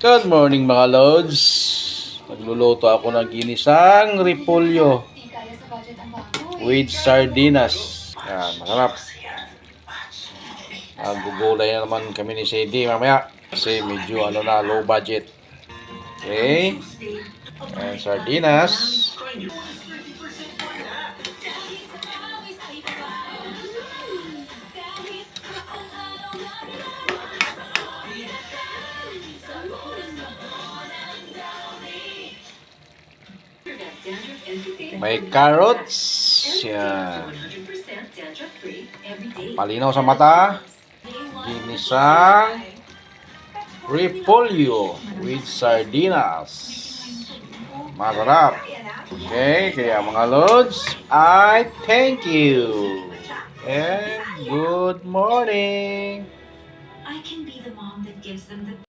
Good morning mga lods. Nagluluto ako ng ginisang repolyo with sardinas. Yan, masarap. Gugulay na naman kami ni Sadie mamaya kasi medyo low budget. Okay. And sardinas. May carrots. Yan. Palinaw sa mata. Ginisang repolyo with sardinas. Masarap. Okay, kaya mga lods, I thank you. And good morning. I can be the mom that gives them the